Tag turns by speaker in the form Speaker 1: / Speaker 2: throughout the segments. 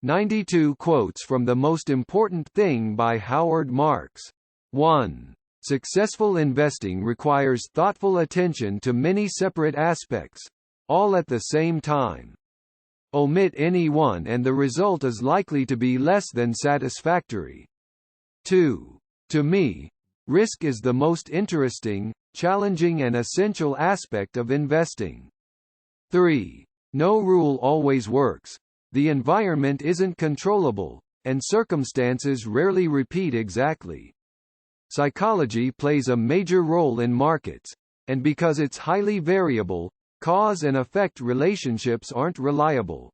Speaker 1: 92 quotes from The Most Important Thing by Howard Marks. 1. Successful investing requires thoughtful attention to many separate aspects, all at the same time. Omit any one and the result is likely to be less than satisfactory. 2. To me, risk is the most interesting, challenging and essential aspect of investing. 3. No rule always works. The environment isn't controllable, and circumstances rarely repeat exactly. Psychology plays a major role in markets, and because it's highly variable, cause and effect relationships aren't reliable.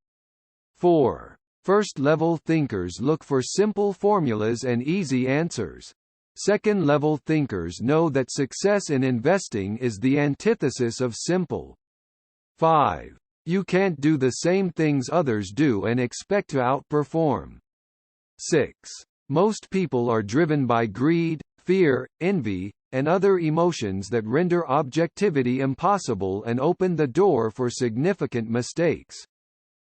Speaker 1: 4. First-level thinkers look for simple formulas and easy answers. Second-level thinkers know that success in investing is the antithesis of simple. 5. You can't do the same things others do and expect to outperform. 6. Most people are driven by greed, fear, envy, and other emotions that render objectivity impossible and open the door for significant mistakes.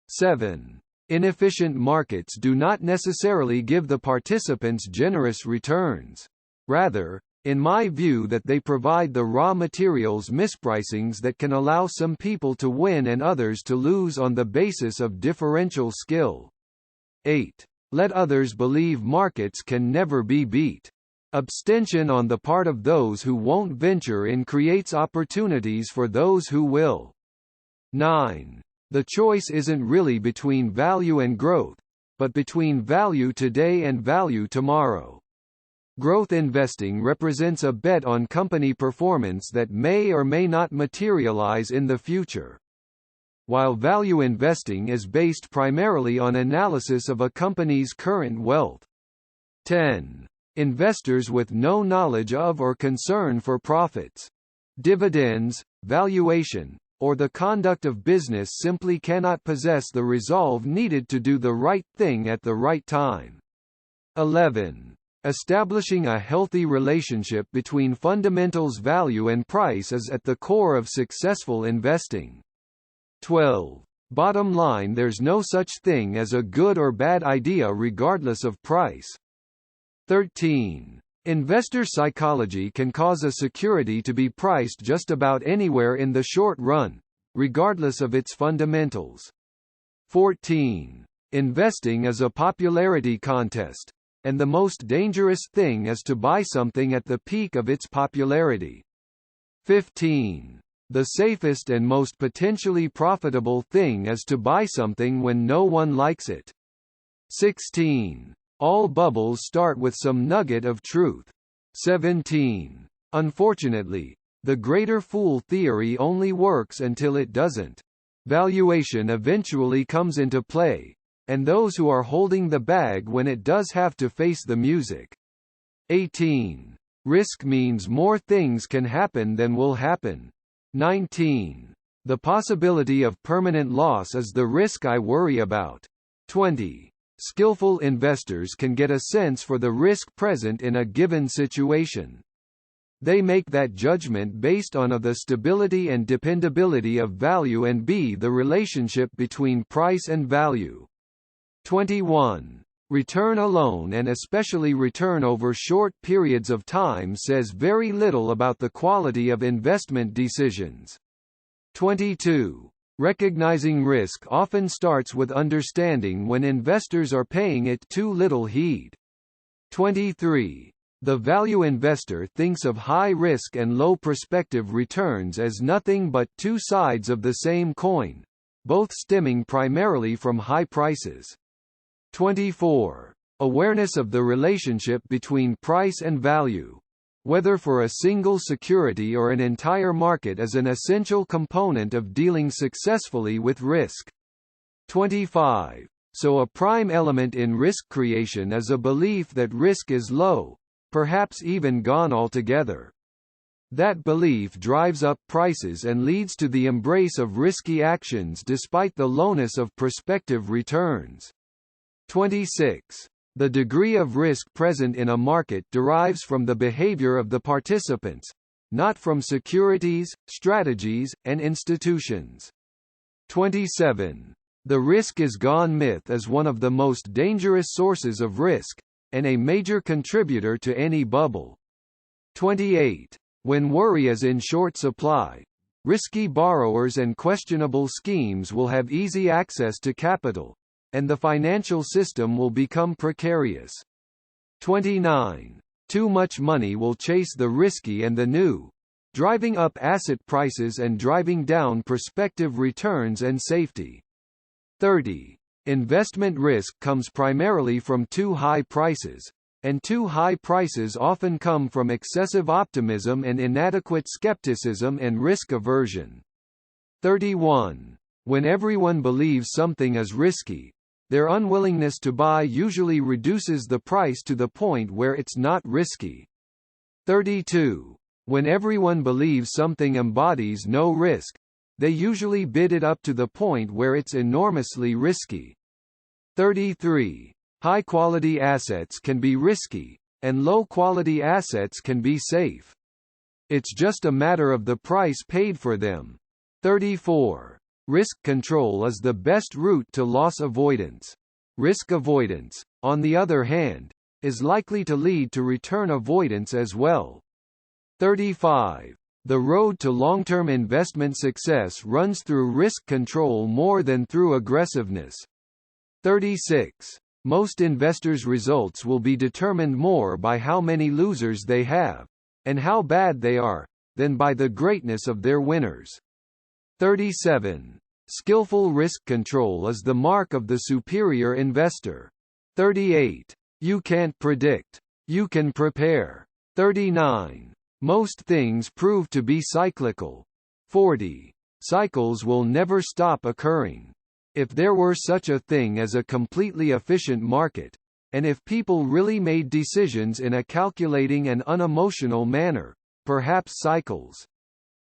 Speaker 1: 7. Inefficient markets do not necessarily give the participants generous returns. Rather, in my view, that they provide the raw materials mispricings that can allow some people to win and others to lose on the basis of differential skill. 8. Let others believe markets can never be beat. Abstention on the part of those who won't venture in creates opportunities for those who will. 9. The choice isn't really between value and growth, but between value today and value tomorrow. Growth investing represents a bet on company performance that may or may not materialize in the future, while value investing is based primarily on analysis of a company's current wealth. 10. Investors with no knowledge of or concern for profits, dividends, valuation, or the conduct of business simply cannot possess the resolve needed to do the right thing at the right time. 11. Establishing a healthy relationship between fundamentals value and price is at the core of successful investing. 12. Bottom line, there's no such thing as a good or bad idea regardless of price. 13. Investor psychology can cause a security to be priced just about anywhere in the short run, regardless of its fundamentals. 14. Investing is a popularity contest, and the most dangerous thing is to buy something at the peak of its popularity. 15. The safest and most potentially profitable thing is to buy something when no one likes it. 16. All bubbles start with some nugget of truth. 17. Unfortunately, the greater fool theory only works until it doesn't. Valuation eventually comes into play, and those who are holding the bag when it does have to face the music. 18. Risk means more things can happen than will happen. 19. The possibility of permanent loss is the risk I worry about. 20. Skillful investors can get a sense for the risk present in a given situation. They make that judgment based on A, the stability and dependability of value, and B, the relationship between price and value. 21. Return alone, and especially return over short periods of time, says very little about the quality of investment decisions. 22. Recognizing risk often starts with understanding when investors are paying it too little heed. 23. The value investor thinks of high risk and low prospective returns as nothing but two sides of the same coin, both stemming primarily from high prices. 24. Awareness of the relationship between price and value, whether for a single security or an entire market, is an essential component of dealing successfully with risk. 25. So a prime element in risk creation is a belief that risk is low, perhaps even gone altogether. That belief drives up prices and leads to the embrace of risky actions despite the lowness of prospective returns. 26. The degree of risk present in a market derives from the behavior of the participants, not from securities, strategies, and institutions. 27. The risk is gone myth is one of the most dangerous sources of risk, and a major contributor to any bubble. 28. When worry is in short supply, risky borrowers and questionable schemes will have easy access to capital, and the financial system will become precarious. 29. Too much money will chase the risky and the new, driving up asset prices and driving down prospective returns and safety. 30. Investment risk comes primarily from too high prices, and too high prices often come from excessive optimism and inadequate skepticism and risk aversion. 31. When everyone believes something is risky, their unwillingness to buy usually reduces the price to the point where it's not risky. 32. When everyone believes something embodies no risk, they usually bid it up to the point where it's enormously risky. 33. High-quality assets can be risky, and low-quality assets can be safe. It's just a matter of the price paid for them. 34. Risk control is the best route to loss avoidance. Risk avoidance, on the other hand, is likely to lead to return avoidance as well. 35. The road to long-term investment success runs through risk control more than through aggressiveness. 36. Most investors' results will be determined more by how many losers they have, and how bad they are, than by the greatness of their winners. 37. Skillful risk control is the mark of the superior investor. 38. You can't predict. You can prepare. 39. Most things prove to be cyclical. 40. Cycles will never stop occurring. If there were such a thing as a completely efficient market, and if people really made decisions in a calculating and unemotional manner, perhaps cycles,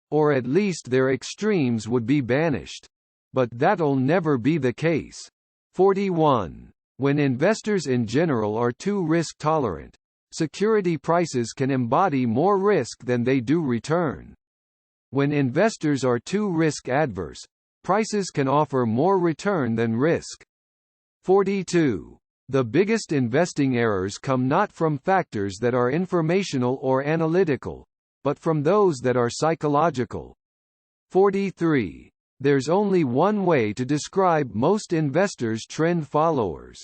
Speaker 1: or at least their extremes, would be banished. But that'll never be the case. 41. When investors in general are too risk-tolerant, security prices can embody more risk than they do return. When investors are too risk-adverse, prices can offer more return than risk. 42. The biggest investing errors come not from factors that are informational or analytical, but from those that are psychological. 43. There's only one way to describe most investors' trend followers.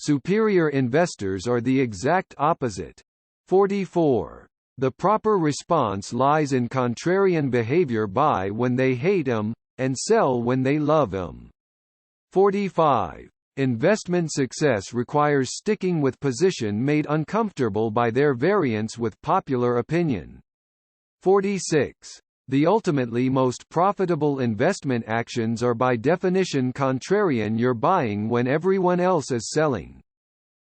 Speaker 1: Superior investors are the exact opposite. 44. The proper response lies in contrarian behavior: buy when they hate them, and sell when they love them. 45. Investment success requires sticking with position made uncomfortable by their variance with popular opinion. 46. The ultimately most profitable investment actions are by definition contrarian: you're buying when everyone else is selling,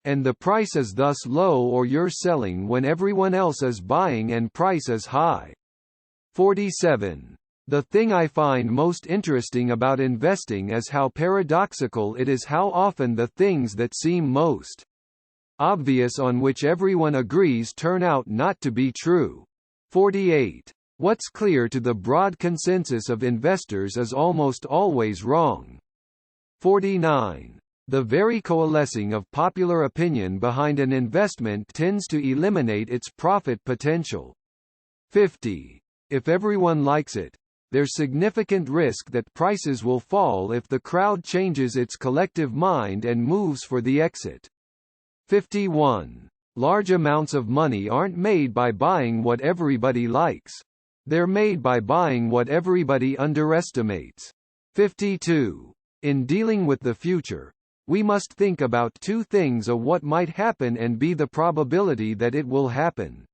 Speaker 1: and the price is thus low, or you're selling when everyone else is buying and price is high. 47. The thing I find most interesting about investing is how paradoxical it is how often the things that seem most obvious, on which everyone agrees, turn out not to be true. 48. What's clear to the broad consensus of investors is almost always wrong. 49. The very coalescing of popular opinion behind an investment tends to eliminate its profit potential. 50. If everyone likes it, there's significant risk that prices will fall if the crowd changes its collective mind and moves for the exit. 51. Large amounts of money aren't made by buying what everybody likes. They're made by buying what everybody underestimates. 52. In dealing with the future, we must think about two things: a what might happen and b the probability that it will happen.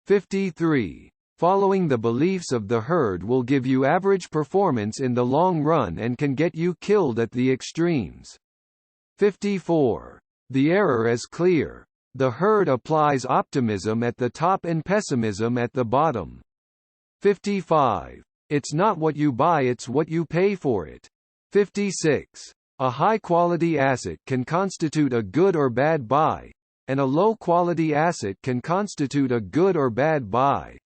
Speaker 1: 53. Following the beliefs of the herd will give you average performance in the long run and can get you killed at the extremes. 54. The error is clear. The herd applies optimism at the top and pessimism at the bottom. 55. It's not what you buy, it's what you pay for it. 56. A high-quality asset can constitute a good or bad buy, and a low-quality asset can constitute a good or bad buy.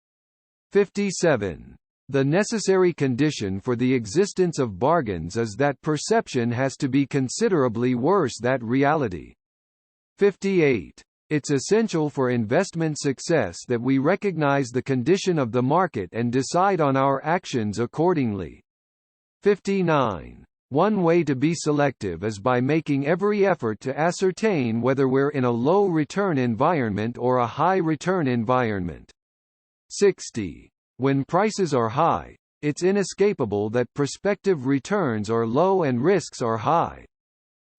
Speaker 1: 57. The necessary condition for the existence of bargains is that perception has to be considerably worse than reality. 58. It's essential for investment success that we recognize the condition of the market and decide on our actions accordingly. 59. One way to be selective is by making every effort to ascertain whether we're in a low-return environment or a high-return environment. 60. When prices are high, it's inescapable that prospective returns are low and risks are high.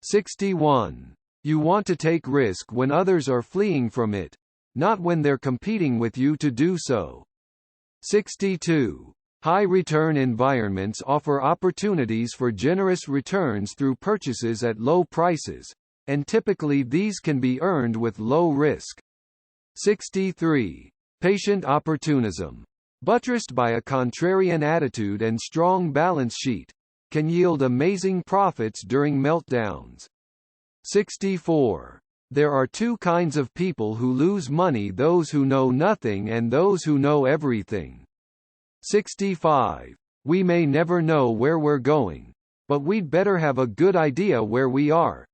Speaker 1: 61. You want to take risk when others are fleeing from it, not when they're competing with you to do so. 62. High-return environments offer opportunities for generous returns through purchases at low prices, and typically these can be earned with low risk. 63. Patient opportunism, buttressed by a contrarian attitude and strong balance sheet, can yield amazing profits during meltdowns. 64. There are two kinds of people who lose money: those who know nothing and those who know everything. 65. We may never know where we're going, but we'd better have a good idea where we are,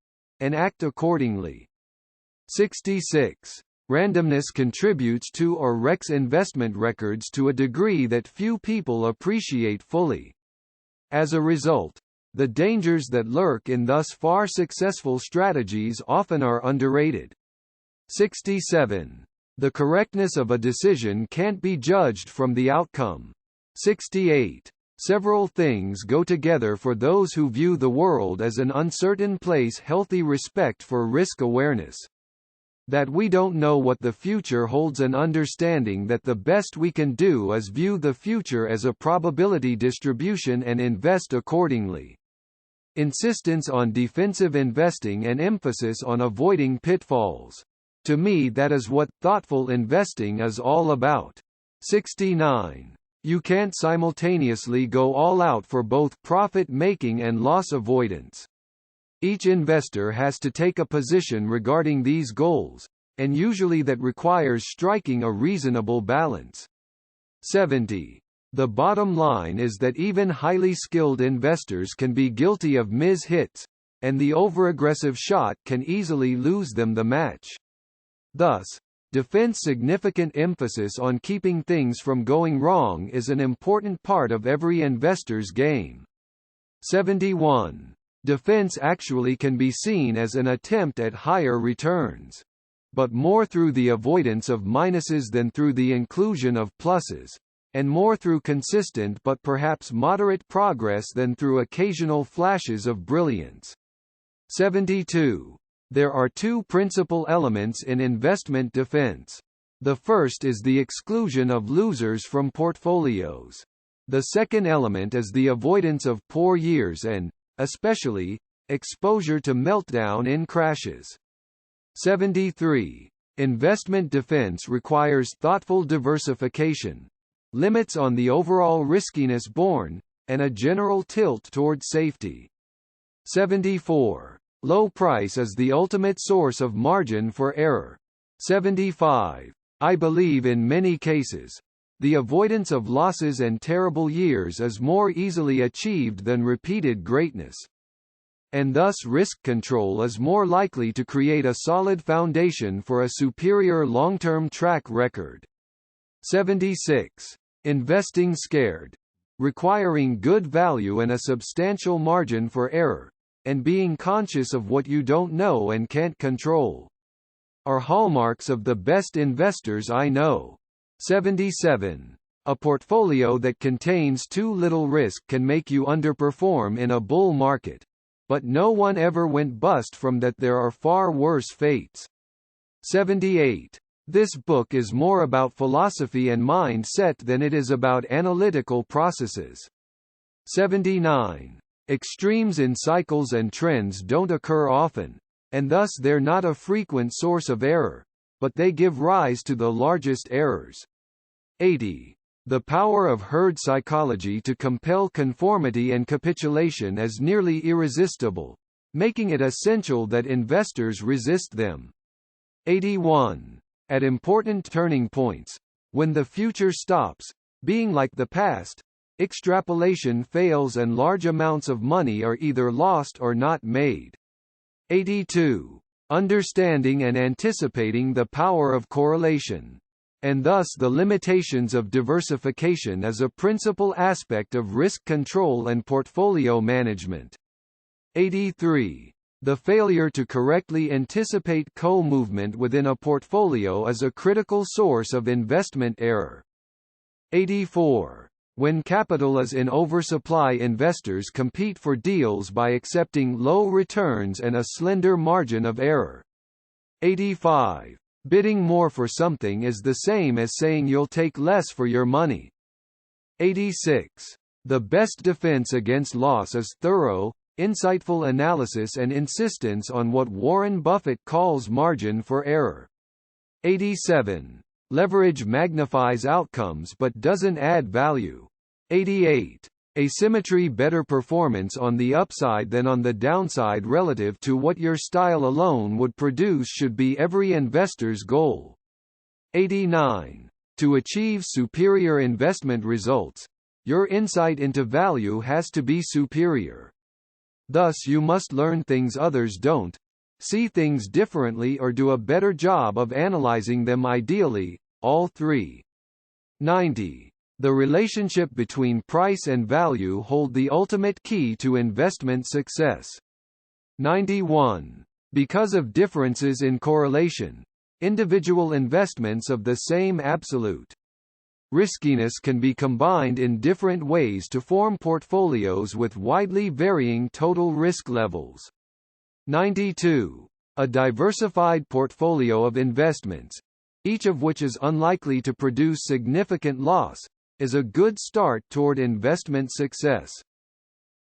Speaker 1: and act accordingly. 66. Randomness contributes to or wrecks investment records to a degree that few people appreciate fully. As a result, the dangers that lurk in thus far successful strategies often are underrated. 67. The correctness of a decision can't be judged from the outcome. 68. Several things go together for those who view the world as an uncertain place: healthy respect for risk awareness, that we don't know what the future holds, and understanding that the best we can do is view the future as a probability distribution and invest accordingly. Insistence on defensive investing and emphasis on avoiding pitfalls. To me, that is what thoughtful investing is all about. 69. You can't simultaneously go all out for both profit-making and loss avoidance. Each investor has to take a position regarding these goals, and usually that requires striking a reasonable balance. 70. The bottom line is that even highly skilled investors can be guilty of mis-hits, and the overaggressive shot can easily lose them the match. Thus, significant emphasis on keeping things from going wrong is an important part of every investor's game. 71. Defense actually can be seen as an attempt at higher returns, but more through the avoidance of minuses than through the inclusion of pluses, and more through consistent but perhaps moderate progress than through occasional flashes of brilliance. 72. There are two principal elements in investment defense. The first is the exclusion of losers from portfolios. The second element is the avoidance of poor years and, especially, exposure to meltdown in crashes. 73. Investment defense requires thoughtful diversification, limits on the overall riskiness borne, and a general tilt toward safety. 74. Low price is the ultimate source of margin for error. 75. I believe in many cases, the avoidance of losses and terrible years is more easily achieved than repeated greatness. And thus risk control is more likely to create a solid foundation for a superior long-term track record. 76. Investing scared, requiring good value and a substantial margin for error, and being conscious of what you don't know and can't control, are hallmarks of the best investors I know. 77. A portfolio that contains too little risk can make you underperform in a bull market, but no one ever went bust from that. There are far worse fates. 78. This book is more about philosophy and mindset than it is about analytical processes. 79. Extremes in cycles and trends don't occur often, and thus they're not a frequent source of error, but they give rise to the largest errors. 80. The power of herd psychology to compel conformity and capitulation is nearly irresistible, making it essential that investors resist them. 81. At important turning points, when the future stops being like the past, extrapolation fails and large amounts of money are either lost or not made. 82. Understanding and anticipating the power of correlation, and thus the limitations of diversification, is a principal aspect of risk control and portfolio management. 83. The failure to correctly anticipate co-movement within a portfolio is a critical source of investment error. 84. When capital is in oversupply, investors compete for deals by accepting low returns and a slender margin of error. 85. Bidding more for something is the same as saying you'll take less for your money. 86. The best defense against loss is thorough, insightful analysis and insistence on what Warren Buffett calls margin for error. 87. Leverage magnifies outcomes but doesn't add value. 88. Asymmetry, better performance on the upside than on the downside relative to what your style alone would produce should be every investor's goal. 89. To achieve superior investment results, your insight into value has to be superior. Thus you must learn things others don't, see things differently, or do a better job of analyzing them, ideally, all three. 90. The relationship between price and value hold the ultimate key to investment success. 91. Because of differences in correlation, individual investments of the same absolute riskiness can be combined in different ways to form portfolios with widely varying total risk levels. 92. A diversified portfolio of investments, each of which is unlikely to produce significant loss, is a good start toward investment success.